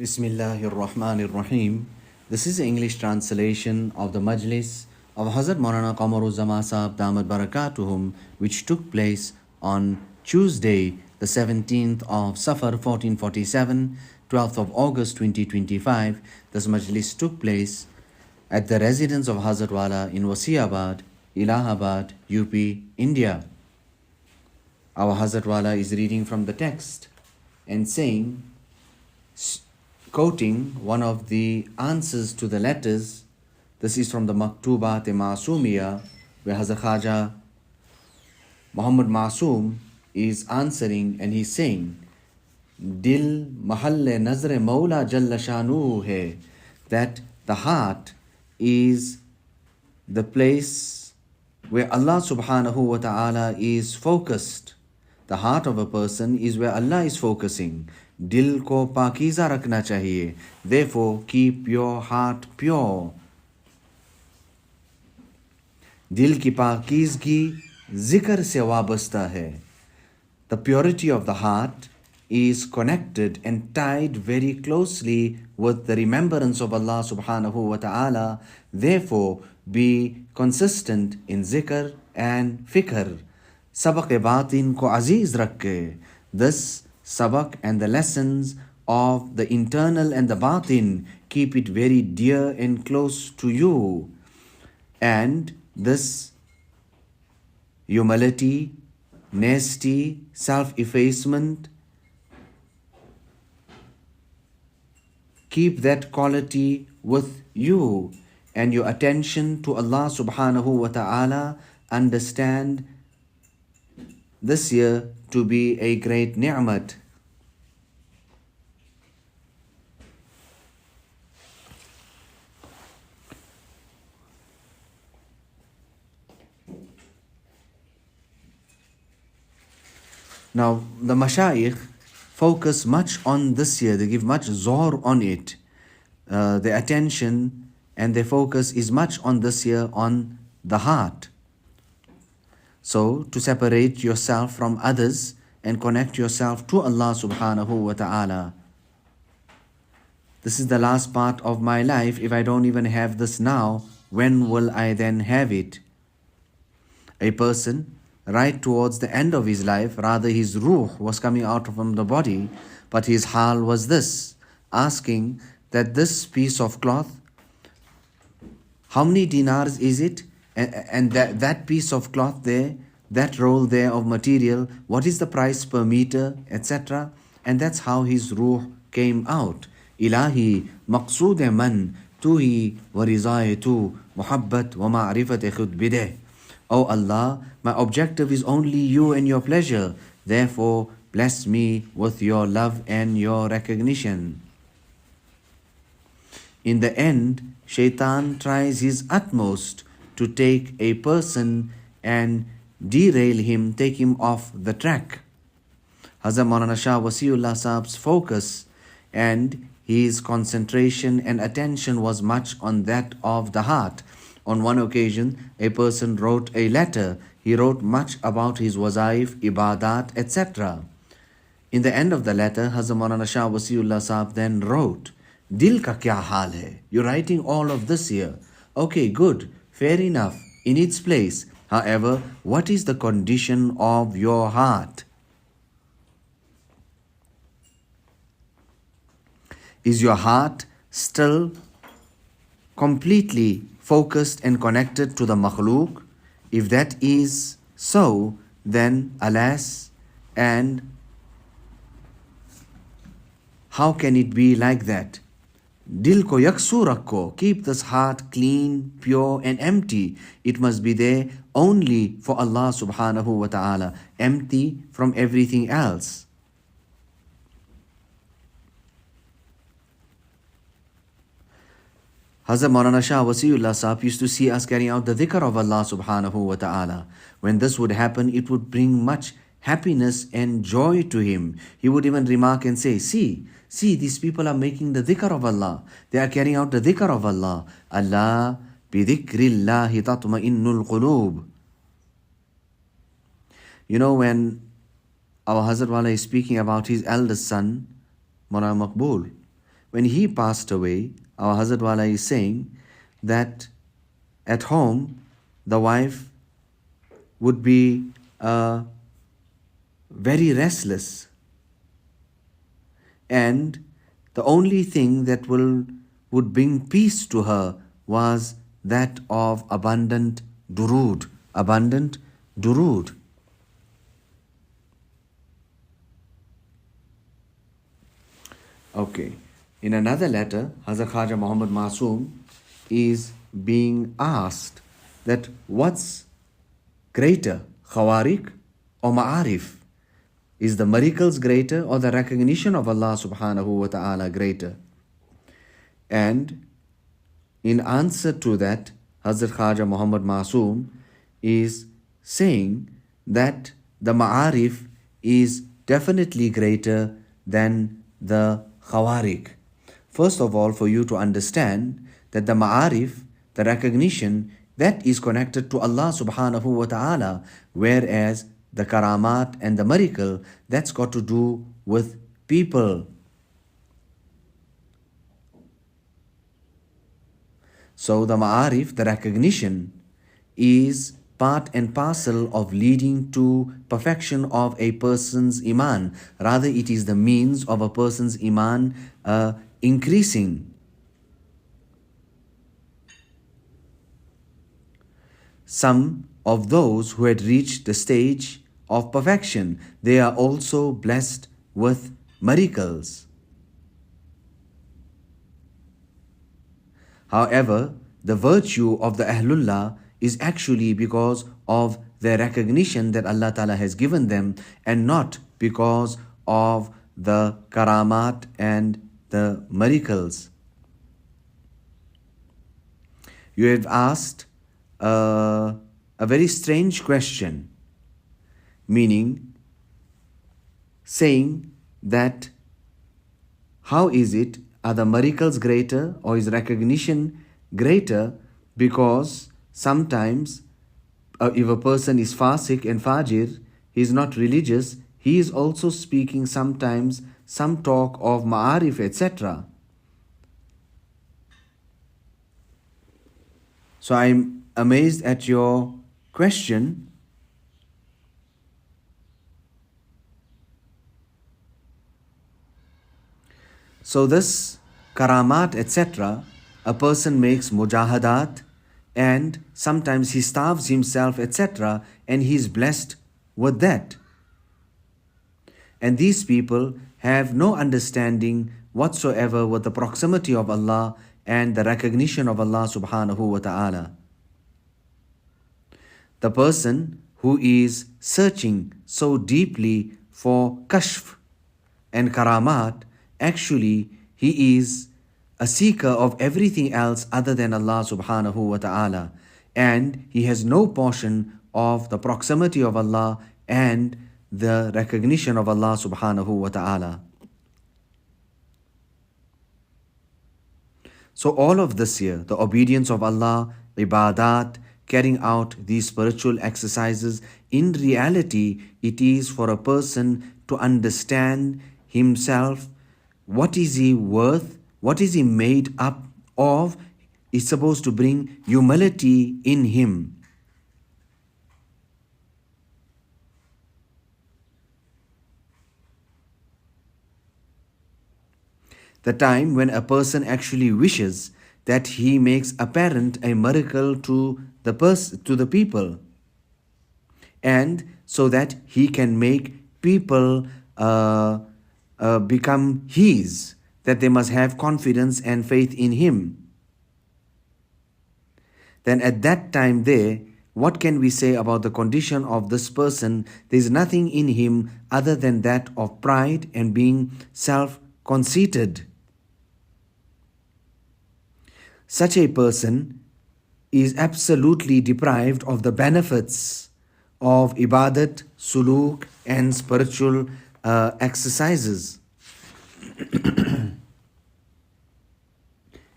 Bismillahir Rahmanir Rahim. This is the English translation of the Majlis of Hazrat Maulana Qamar Uzzaman Saheb Damat Barakatuhum, which took place on Tuesday, the 17th of Safar 1447, 12th of August 2025. This Majlis took place at the residence of Hazrat Wala in Wasiabad, Allahabad, UP, India. Our Hazrat Wala is reading from the text and saying, quoting one of the answers to the letters. This is from the Maktubat-e-Ma'sumiya, where Hazrat Khaja Mohammad Masoom is answering and he's saying, Dil mahalle nazre Maula Jalla Shanuhu hai, that the heart is the place where Allah subhanahu wa ta'ala is focused. The heart of a person is where Allah is focusing. Dil ko pakiza rakhna chahiye. Therefore, keep your heart pure. Dil ki pakizgi zikr se wabasta hai. The purity of the heart is connected and tied very closely with the remembrance of Allah subhanahu wa ta'ala. Therefore, be consistent in zikr and fikr. Sabaq-e-batin ko aziz rakke. This sabak and the lessons of the internal and the batin, keep it very dear and close to you. And this humility, nasty, self-effacement, keep that quality with you. And your attention to Allah subhanahu wa ta'ala, understand this year to be a great ni'mat. Now, the mashayikh focus much on this year, they give much zor on it. Their attention and their focus is much on this year, on the heart. So, to separate yourself from others and connect yourself to Allah subhanahu wa ta'ala. This is the last part of my life. If I don't even have this now, when will I then have it? A person, right towards the end of his life, rather his ruh was coming out from the body, but his hal was this, asking that this piece of cloth, how many dinars is it? And that piece of cloth there, that roll there of material, what is the price per meter, etc. And that's how his ruh came out. Ilahi maqsood man tuhi wa rizaye tu muhabbat wa ma'rifat khud bideh. O Allah, my objective is only you and your pleasure. Therefore, bless me with your love and your recognition. In the end, Shaitan tries his utmost to take a person and derail him, take him off the track. Hazrat Maulana Shah Wasiullah Sahib's focus and his concentration and attention was much on that of the heart. On one occasion, a person wrote a letter. He wrote much about his wazaif, ibadat, etc. In the end of the letter, Hazrat Maulana Shah Wasiullah Sahib then wrote, Dil ka kya hal hai? You're writing all of this here. Okay, good, fair enough, in its place. However, what is the condition of your heart? Is your heart still completely focused and connected to the makhluk? If that is so, then alas, and how can it be like that? Dil ko yaksu rakho, keep this heart clean, pure and empty. It must be there only for Allah subhanahu wa ta'ala, empty from everything else. Hazrat Maulana Shah Wasiullah Sahib used to see us carrying out the dhikr of Allah subhanahu wa ta'ala. When this would happen, it would bring much happiness and joy to him. He would even remark and say, see, these people are making the dhikr of Allah. They are carrying out the dhikr of Allah. Allah bi dhikrillahi tatma'innul qulub. You know, when our Hazrat Wala is speaking about his eldest son, Maulana Maqbool, when he passed away, our Hazrat Wala is saying that at home the wife would be very restless, and the only thing that would bring peace to her was that of abundant durood. Abundant durood. Okay. In another letter, Hazrat Khaja Muhammad Masoom is being asked that what's greater, Khawariq or Ma'arif? Is the miracles greater or the recognition of Allah subhanahu wa ta'ala greater? And in answer to that, Hazrat Khaja Muhammad Masoom is saying that the Ma'arif is definitely greater than the Khawariq. First of all, for you to understand that the Ma'arif, the recognition, that is connected to Allah subhanahu wa ta'ala, whereas the karamat and the miracle, that's got to do with people. So the ma'arif, the recognition, is part and parcel of leading to perfection of a person's iman. Rather, it is the means of a person's iman increasing. Some of those who had reached the stage of perfection, they are also blessed with miracles. However, the virtue of the Ahlullah is actually because of their recognition that Allah Ta'ala has given them, and not because of the karamat and the miracles. You have asked a very strange question, meaning saying that how is it, are the miracles greater or is recognition greater? Because sometimes if a person is fasik and fajir, he is not religious, he is also speaking sometimes some talk of ma'arif, etc. So I'm amazed at your question. So this karamat, etc., a person makes mujahadat, and sometimes he starves himself, etc., and he is blessed with that. And these people have no understanding whatsoever with the proximity of Allah and the recognition of Allah subhanahu wa ta'ala. The person who is searching so deeply for kashf and karamat, actually he is a seeker of everything else other than Allah subhanahu wa ta'ala, and he has no portion of the proximity of Allah and the recognition of Allah subhanahu wa ta'ala. So all of this here, the obedience of Allah, ibadat, carrying out these spiritual exercises, in reality it is for a person to understand himself, what is he worth, what is he made up of, is supposed to bring humility in him. The time when a person actually wishes that he makes apparent a miracle to the people, and so that he can make people become his, that they must have confidence and faith in him. Then at that time there, what can we say about the condition of this person? There is nothing in him other than that of pride and being self-conceited. Such a person is absolutely deprived of the benefits of ibadat, suluk, and spiritual exercises.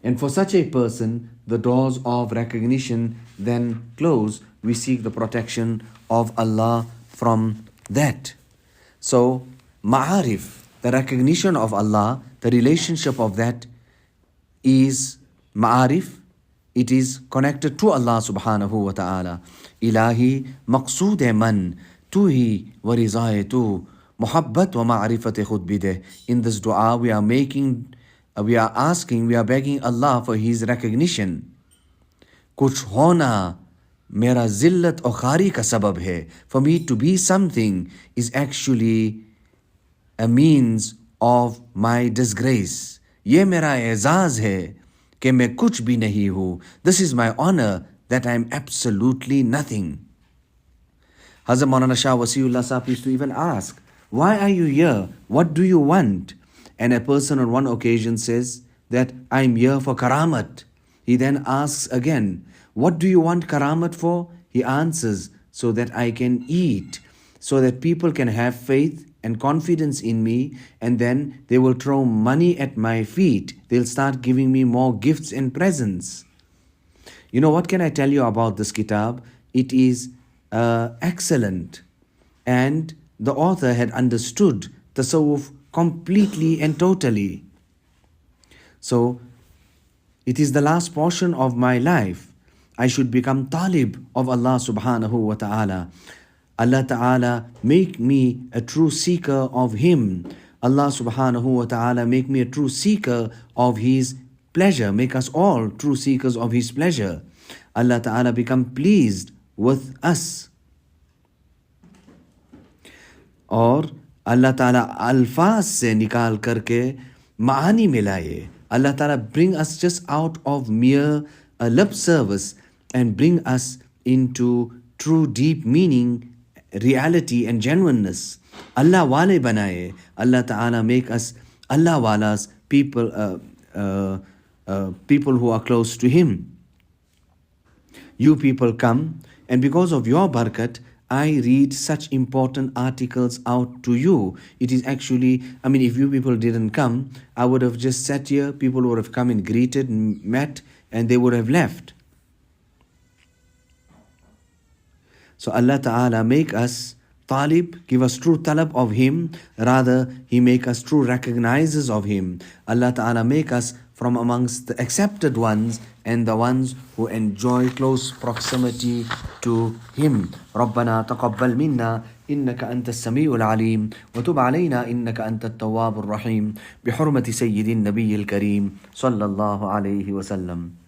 And for such a person, the doors of recognition then close. We seek the protection of Allah from that. So, ma'arif, the recognition of Allah, the relationship of that is ma'arif. It is connected to Allah subhanahu wa ta'ala. Ilahi maqsood man, tu hi wa rizaye tu, muhabbat wa ma'rifat khud bideh. In this dua we are begging Allah for His recognition. Kuch hona mera zillat aur khari ka sabab hai. For me to be something is actually a means of my disgrace. Ye mera Ejaz hai कि मैं कुछ भी नहीं हूँ. This is my honor that I am absolutely nothing. Hazrat Maulana Shah Wasiullah Sahib used to even ask, why are you here? What do you want? And a person on one occasion says that I am here for karamat. He then asks again, what do you want karamat for? He answers, so that I can eat, so that people can have faith and confidence in me, and then they will throw money at my feet. They'll start giving me more gifts and presents. You know, what can I tell you about this kitab? It is excellent. And the author had understood tasawwuf completely and totally. So, it is the last portion of my life. I should become talib of Allah subhanahu wa ta'ala. Allah ta'ala make me a true seeker of Him. Allah subhanahu wa ta'ala make me a true seeker of His pleasure. Make us all true seekers of His pleasure. Allah ta'ala become pleased with us. और Allah ta'ala अल्फाज से निकाल करके मानी मिलाए. Allah ta'ala bring us just out of mere lip service and bring us into true deep meaning, reality and genuineness. Allah wale banaye. Allah ta'ala make us Allah walas, people who are close to Him. You people come, and because of your barakat, I read such important articles out to you. It is actually, if you people didn't come, I would have just sat here, people would have come and greeted, met, and they would have left. So Allah Ta'ala make us talib, give us true talab of Him. Rather, He make us true recognizers of Him. Allah Ta'ala make us from amongst the accepted ones and the ones who enjoy close proximity to Him. ربنا تقبل منا إنك أنت السميع العليم وتب علينا إنك أنت التواب الرحيم بحرمة سيد النبي الكريم صلى الله عليه وسلم.